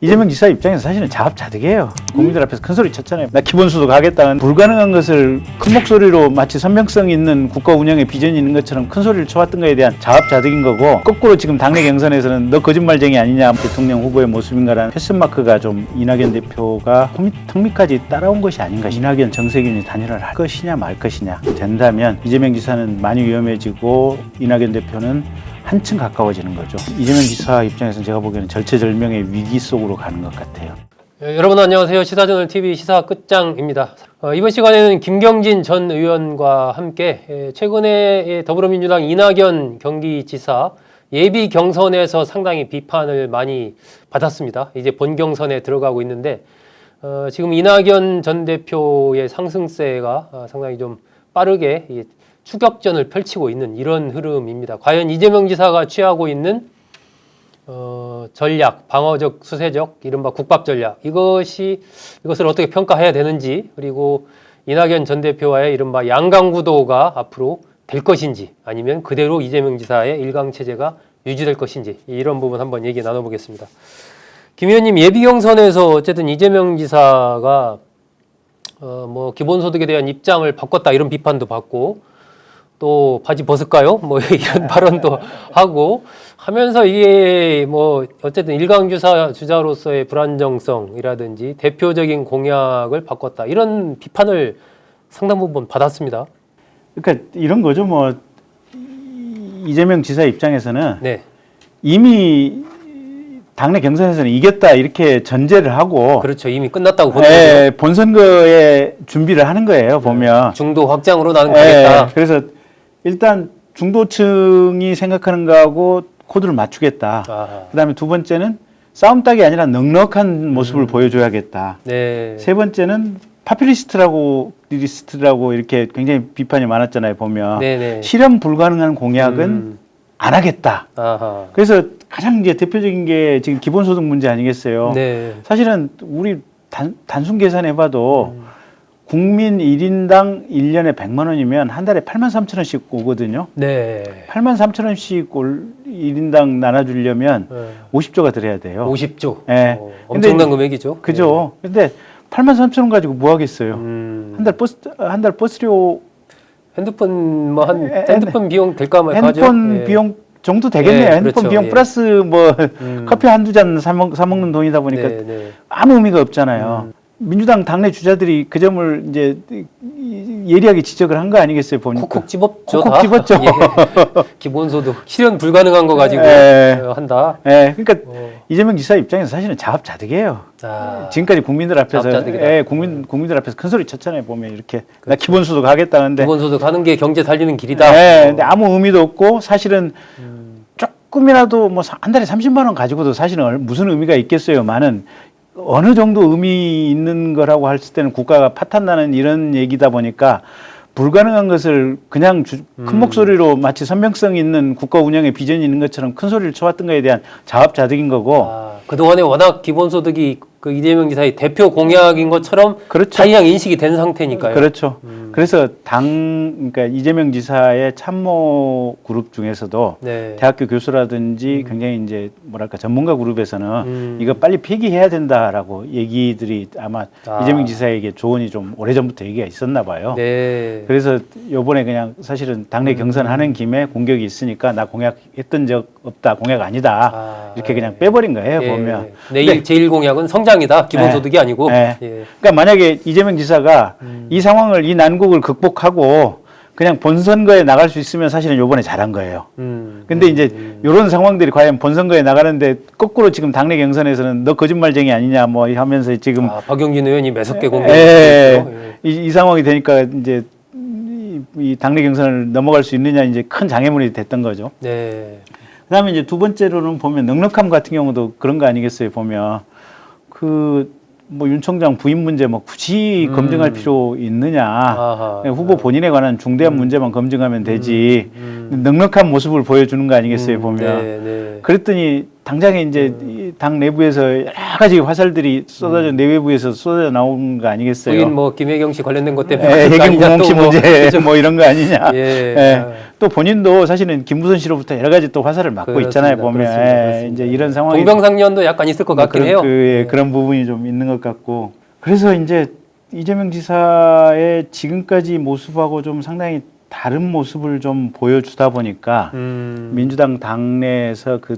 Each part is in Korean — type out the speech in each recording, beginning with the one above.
이재명 지사 입장에서 사실은 자업자득이에요. 국민들 앞에서 큰 소리 쳤잖아요. 나 기본소득 하겠다는 불가능한 것을 큰 목소리로 마치 선명성 있는 국가 운영의 비전이 있는 것처럼 큰 소리를 쳐왔던 거에 대한 자업자득인 거고, 거꾸로 지금 당내 경선에서는 너 거짓말쟁이 아니냐 대통령 후보의 모습인가라는 패션마크가 좀 이낙연 대표가 턱밑까지 따라온 것이 아닌가. 이낙연 정세균이 단일화를 할 것이냐 말 것이냐 된다면 이재명 지사는 많이 위험해지고 이낙연 대표는 한층 가까워지는 거죠. 이재명 지사 입장에서는 제가 보기에는 절체절명의 위기 속으로 가는 것 같아요. 여러분 안녕하세요. 시사저널TV 시사 끝장입니다. 이번 시간에는 김경진 전 의원과 함께 최근에 더불어민주당 이낙연 경기지사 예비 경선에서 상당히 비판을 많이 받았습니다. 이제 본경선에 들어가고 있는데 지금 이낙연 전 대표의 상승세가 상당히 좀 빠르게 추격전을 펼치고 있는 이런 흐름입니다. 과연 이재명 지사가 취하고 있는 전략, 방어적, 수세적, 이른바 국밥 전략, 이것을 어떻게 평가해야 되는지, 그리고 이낙연 전 대표와의 이른바 양강구도가 앞으로 될 것인지, 아니면 그대로 이재명 지사의 일강체제가 유지될 것인지, 이런 부분 한번 얘기 나눠보겠습니다. 김 의원님, 예비경선에서 어쨌든 이재명 지사가 기본소득에 대한 입장을 바꿨다 이런 비판도 받고, 또 바지 벗을까요? 이런 발언도 하고 하면서 이게 어쨌든 일강주자로서의 불안정성이라든지 대표적인 공약을 바꿨다 이런 비판을 상당 부분 받았습니다. 그러니까 이런 거죠. 이재명 지사 입장에서는 네. 이미 당내 경선에서는 이겼다 이렇게 전제를 하고, 그렇죠. 이미 끝났다고 보는 거죠. 본선거에 준비를 하는 거예요. 보면 중도 확장으로 나는 가겠다. 그래서 일단 중도층이 생각하는 거하고 코드를 맞추겠다. 그다음에 두 번째는 싸움 따기 아니라 넉넉한 모습을 보여줘야겠다. 네. 세 번째는 파퓰리스트라고 이렇게 굉장히 비판이 많았잖아요. 보면 네네. 실현 불가능한 공약은 안 하겠다. 아하. 그래서 가장 이제 대표적인 게 지금 기본소득 문제 아니겠어요. 네. 사실은 우리 단순 계산해봐도 국민 1인당 1년에 100만 원이면 한 달에 8만 3천 원씩 오거든요. 네. 8만 3천 원씩 1인당 나눠주려면 50조가 들어야 돼요. 50조. 네. 엄청난 금액이죠. 그죠. 근데 8만 3천 원 가지고 뭐 하겠어요. 한 달 버스료. 핸드폰 핸드폰 비용 될까 말까 하죠. 핸드폰 비용 정도 되겠네요. 핸드폰 그렇죠. 비용 플러스 커피 한두 잔 사 먹는 돈이다 보니까 아무 의미가 없잖아요. 민주당 당내 주자들이 그 점을 이제 예리하게 지적을 한 거 아니겠어요? 보니까 콕콕 집었죠. 콕콕 집었죠. 예. 기본소득 실현 불가능한 거 가지고 한다. 그러니까 이재명 지사 입장에서 사실은 자업자득이에요. 지금까지 국민들 앞에서 국민들 앞에서 큰 소리 쳤잖아요. 보면 이렇게 그렇죠. 나 기본소득 하겠다는데 기본소득 하는 게 경제 살리는 길이다. 근데 아무 의미도 없고 사실은 조금이라도 한 달에 30만 원 가지고도 사실은 무슨 의미가 있겠어요만은 어느 정도 의미 있는 거라고 할 때는 국가가 파탄나는 이런 얘기다 보니까 불가능한 것을 그냥 큰 목소리로 마치 선명성 있는 국가 운영의 비전이 있는 것처럼 큰 소리를 쳐왔던 거에 대한 자업자득인 거고. 그동안에 워낙 기본소득이 그 이재명 지사의 대표 공약인 것처럼 그렇죠. 다이냥 인식이 된 상태니까요. 그렇죠. 그래서 그러니까 이재명 지사의 참모 그룹 중에서도 대학교 교수라든지 굉장히 이제 전문가 그룹에서는 이거 빨리 폐기해야 된다라고 얘기들이 아마 이재명 지사에게 조언이 좀 오래전부터 얘기가 있었나 봐요. 그래서 요번에 그냥 사실은 당내 경선하는 김에 공격이 있으니까 나 공약했던 적 없다, 공약 아니다 이렇게 그냥 빼버린 거예요. 보면 내일 제1 공약은 성장이다, 기본소득이 아니고. 그러니까 만약에 이재명 지사가 이 상황을, 이 난국을 극복하고 그냥 본선거에 나갈 수 있으면 사실은 요번에 잘한 거예요. 근데 이제 이런 상황들이 과연 본선거에 나가는데 거꾸로 지금 당내 경선에서는 너 거짓말쟁이 아니냐 하면서 지금 박용진 의원이 매섭게 공격했죠. 이 상황이 되니까 이제 이 당내 경선을 넘어갈 수 있느냐 이제 큰 장애물이 됐던 거죠. 그다음에 이제 두 번째로는 보면 넉넉함 같은 경우도 그런 거 아니겠어요. 보면 윤 총장 부인 문제 굳이 검증할 필요 있느냐. 후보 본인에 관한 중대한 문제만 검증하면 되지. 넉넉한 모습을 보여주는 거 아니겠어요. 보면. 그랬더니 당장에 이제 이당 내부에서 여러 가지 화살들이 쏟아져 내외부에서 쏟아져 나오는 거 아니겠어요? 거긴 뭐 김혜경 씨 관련된 것 때문에 예, 그런 거 아니냐, 해경 또 공공시 뭐. 문제 뭐 이런 거 아니냐? 예. 예. 또 본인도 사실은 김무선 씨로부터 여러 가지 또 화살을 맞고 그렇습니다. 있잖아요. 보면 그렇습니다. 예, 이제 이런 상황이 동병상련도 약간 있을 것 같긴 해요. 그런 부분이 좀 있는 것 같고 그래서 이제 이재명 지사의 지금까지 모습하고 좀 상당히 다른 모습을 좀 보여주다 보니까 민주당 당내에서 그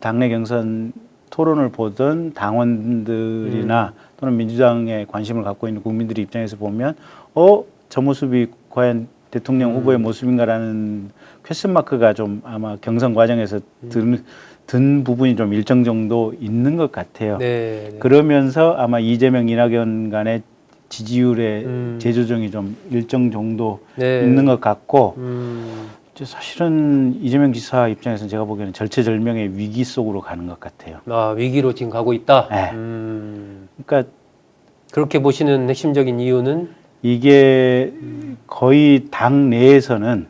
당내 경선 토론을 보던 당원들이나 또는 민주당에 관심을 갖고 있는 국민들 입장에서 보면 저 모습이 과연 대통령 후보의 모습인가라는 퀘스천 마크가 좀 아마 경선 과정에서 든 부분이 좀 일정 정도 있는 것 같아요. 네. 그러면서 아마 이재명 이낙연 간의 지지율의 재조정이 좀 일정 정도 네. 있는 것 같고 이제 사실은 이재명 지사 입장에서는 제가 보기에는 절체절명의 위기 속으로 가는 것 같아요. 아, 위기로 지금 가고 있다. 네. 그러니까 그렇게 보시는 핵심적인 이유는 이게 거의 당 내에서는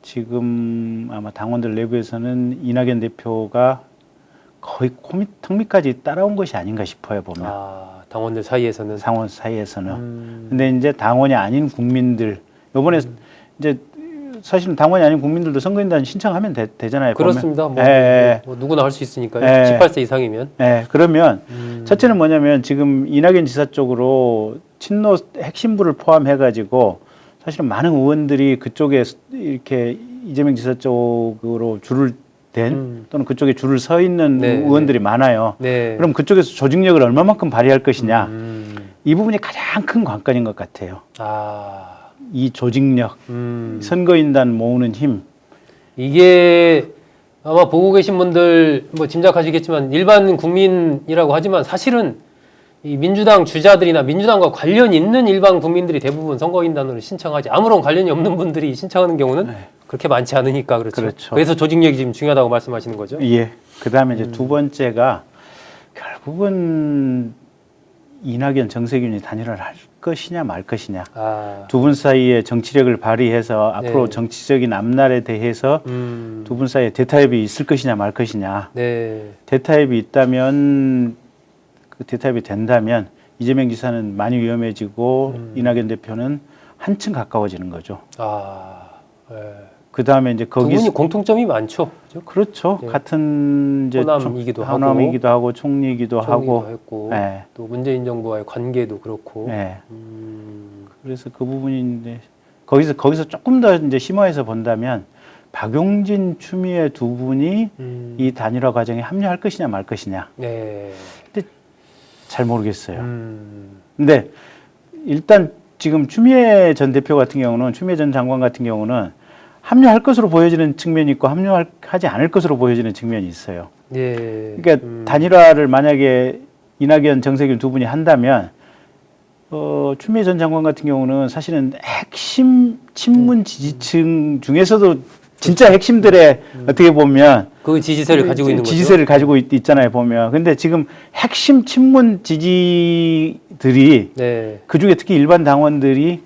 지금 아마 당원들 내부에서는 이낙연 대표가 거의 턱 밑까지 따라온 것이 아닌가 싶어요, 보면. 아, 당원들 사이에서는. 상원 사이에서는. 근데 이제 당원이 아닌 국민들, 요번에 이제 사실은 당원이 아닌 국민들도 선거인단 신청하면 되잖아요. 그렇습니다. 보면. 뭐 누구나 할 수 있으니까요. 예. 18세 이상이면. 네, 그러면 첫째는 뭐냐면 지금 이낙연 지사 쪽으로 친노 핵심부를 포함해가지고 사실은 많은 의원들이 그쪽에 이렇게 이재명 지사 쪽으로 줄을 댄 또는 그쪽에 줄을 서 있는 네. 의원들이 많아요. 네. 그럼 그쪽에서 조직력을 얼마만큼 발휘할 것이냐. 이 부분이 가장 큰 관건인 것 같아요. 아, 이 조직력, 선거인단 모으는 힘. 이게 아마 보고 계신 분들 뭐 짐작하시겠지만 일반 국민이라고 하지만 사실은 이 민주당 주자들이나 민주당과 관련 있는 일반 국민들이 대부분 선거인단으로 신청하지 아무런 관련이 없는 분들이 신청하는 경우는 그렇게 많지 않으니까 그렇죠. 그렇죠. 그래서 조직력이 지금 중요하다고 말씀하시는 거죠. 예. 그 다음에 이제 두 번째가 결국은 이낙연, 정세균이 단일화를 할 것이냐 말 것이냐. 아, 두 분 사이에 정치력을 발휘해서 앞으로 네. 정치적인 앞날에 대해서 두 분 사이에 대타협이 있을 것이냐 말 것이냐. 네, 대타협이 있다면 그 대타협이 된다면 이재명 지사는 많이 위험해지고 이낙연 대표는 한층 가까워지는 거죠. 아, 예. 그 다음에 이제 두 거기 분이 공통점이 많죠. 그죠? 그렇죠. 네. 같은 이제 호남이기도 하고, 호남이기도 하고 총리이기도 하고. 했고, 네. 또 문재인 정부와의 관계도 그렇고. 네. 그래서 그 부분인데 거기서 조금 더 이제 심화해서 본다면 박용진, 추미애 두 분이 이 단일화 과정에 합류할 것이냐 말 것이냐. 네. 근데 잘 모르겠어요. 근데 일단 지금 추미애 전 대표 같은 경우는 추미애 전 장관 같은 경우는 합류할 것으로 보여지는 측면이 있고 합류하지 않을 것으로 보여지는 측면이 있어요. 예. 그러니까 단일화를 만약에 이낙연, 정세균 두 분이 한다면 추미애 전 장관 같은 경우는 사실은 핵심 친문 지지층 중에서도 진짜 핵심들의 어떻게 보면 그 지지세를 가지고 있는 거죠. 지지세를 가지고 있잖아요, 보면. 근데 지금 핵심 친문 지지들이 네. 그중에 특히 일반 당원들이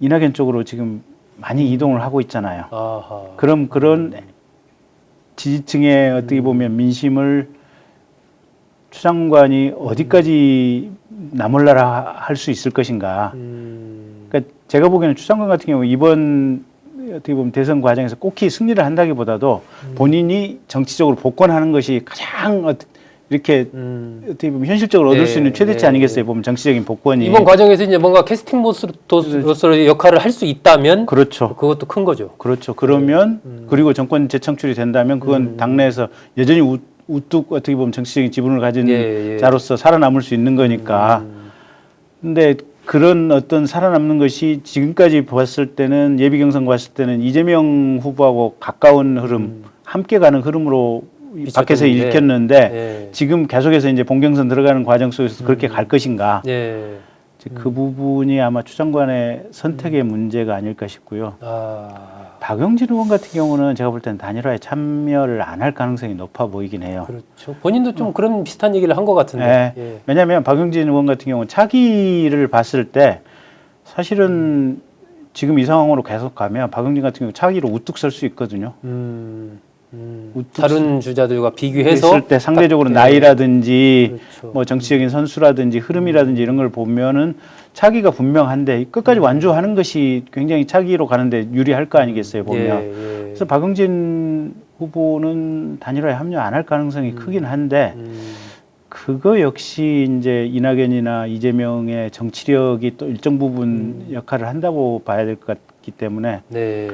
이낙연 쪽으로 지금 많이 이동을 하고 있잖아요. 아하. 그럼 그런 지지층의 어떻게 보면 민심을 추 장관이 어디까지 나몰라라 할 수 있을 것인가. 그러니까 제가 보기에는 추 장관 같은 경우 이번 어떻게 보면 대선 과정에서 꼭히 승리를 한다기보다도 본인이 정치적으로 복권하는 것이 가장 이렇게 어떻게 보면 현실적으로 얻을 수 있는 최대치 아니겠어요? 보면 정치적인 복권이. 이번 과정에서 이제 뭔가 캐스팅 보스로서의 역할을 할 수 있다면 그렇죠. 그것도 큰 거죠. 그렇죠. 그러면 그리고 정권 재창출이 된다면 그건 당내에서 여전히 우뚝 어떻게 보면 정치적인 지분을 가진 자로서 살아남을 수 있는 거니까. 근데 그런 어떤 살아남는 것이 지금까지 봤을 때는 예비 경선 봤을 때는 이재명 후보하고 가까운 흐름, 함께 가는 흐름으로 밖에서 읽혔는데 지금 계속해서 이제 본경선 들어가는 과정 속에서 그렇게 갈 것인가. 그 부분이 아마 추 장관의 선택의 문제가 아닐까 싶고요. 박용진 의원 같은 경우는 제가 볼 때는 단일화에 참여를 안 할 가능성이 높아 보이긴 해요. 그렇죠. 본인도 좀 그런 비슷한 얘기를 한 것 같은데. 네. 왜냐하면 박용진 의원 같은 경우는 차기를 봤을 때 사실은 지금 이 상황으로 계속 가면 박용진 같은 경우 차기로 우뚝 설 수 있거든요. 우뚝 다른 주자들과 비교해서 했을 때 상대적으로 딱, 나이라든지 그렇죠. 뭐 정치적인 선수라든지 흐름이라든지 이런 걸 보면은 차기가 분명한데 끝까지 완주하는 것이 굉장히 차기로 가는데 유리할 거 아니겠어요 보면. 예. 그래서 박용진 후보는 단일화에 합류 안 할 가능성이 크긴 한데 그거 역시 이제 이낙연이나 이재명의 정치력이 또 일정 부분 역할을 한다고 봐야 될 것 같기 때문에 네.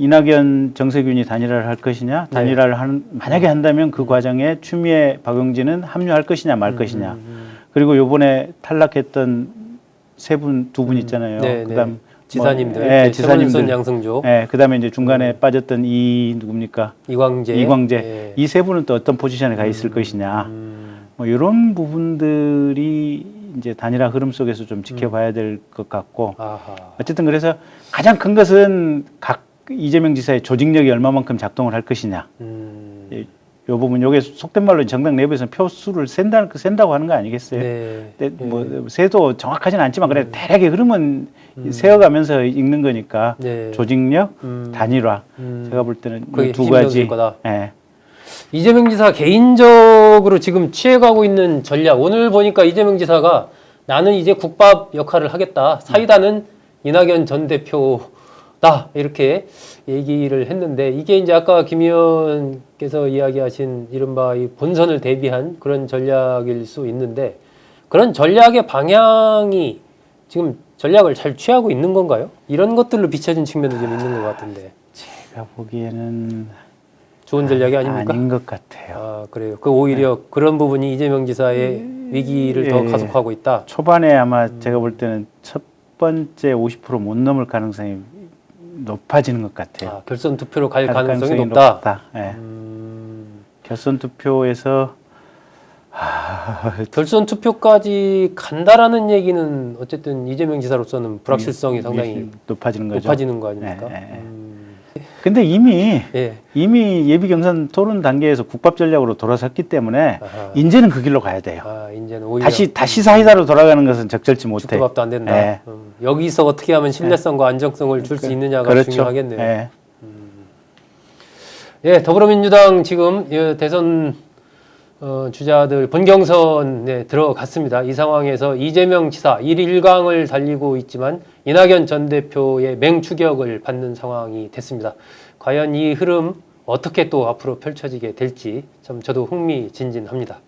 이낙연, 정세균이 단일화를 할 것이냐, 단일화를 만약에 한다면 그 과정에 추미애, 박용진은 합류할 것이냐 말 것이냐. 그리고 요번에 탈락했던 두 분 있잖아요. 네, 그다음 지사님들, 네, 지사님들, 양승조, 네, 그다음에 이제 중간에 빠졌던 누굽니까? 이광재, 네. 이 세 분은 또 어떤 포지션에 가 있을 것이냐. 뭐 이런 부분들이 이제 단일화 흐름 속에서 좀 지켜봐야 될 것 같고. 아하. 어쨌든 그래서 가장 큰 것은 이재명 지사의 조직력이 얼마만큼 작동을 할 것이냐. 이 부분, 요게 속된 말로 정당 내부에서는 표수를 센다고 하는 거 아니겠어요? 네. 뭐 세도 정확하지는 않지만 그래 대략의 흐름은 세어가면서 읽는 거니까 네. 조직력, 단일화. 제가 볼 때는 이 두 가지. 거다. 예. 이재명 지사 개인적으로 지금 취해가고 있는 전략. 오늘 보니까 이재명 지사가 나는 이제 국밥 역할을 하겠다. 사이다는 이낙연 전 대표다. 이렇게 얘기를 했는데 이게 이제 아까 김 의원께서 이야기하신 이른바 이 본선을 대비한 그런 전략일 수 있는데 그런 전략의 방향이 지금 전략을 잘 취하고 있는 건가요? 이런 것들로 비춰진 측면도 좀 있는 것 같은데. 제가 보기에는 좋은 전략이 아닙니까? 아닌 것 같아요. 아, 그래요. 그 오히려 그런 부분이 이재명 지사의 위기를 더 가속하고 있다. 초반에 아마 제가 볼 때는 첫 번째 50% 못 넘을 가능성이 높아지는 것 같아요. 아, 결선 투표로 갈 가능성이 높다. 예. 결선 투표에서 결선 투표까지 간다라는 얘기는 어쨌든 이재명 지사로서는 불확실성이 상당히 높아지는 거죠. 높아지는 거 아닙니까? 근데 이미 예. 예비 경선 토론 단계에서 국밥 전략으로 돌아섰기 때문에 아하. 이제는 그 길로 가야 돼요. 아, 이제는 오히려 다시 사이다로 돌아가는 것은 적절치 못해. 죽도밥도 안 된다. 예. 여기서 어떻게 하면 신뢰성과 안정성을 줄 수 있느냐가 그렇죠. 중요하겠네요. 예. 예, 더불어민주당 지금 대선 주자들 본경선에 들어갔습니다. 이 상황에서 이재명 지사 1강을 달리고 있지만 이낙연 전 대표의 맹추격을 받는 상황이 됐습니다. 과연 이 흐름 어떻게 또 앞으로 펼쳐지게 될지 참 저도 흥미진진합니다.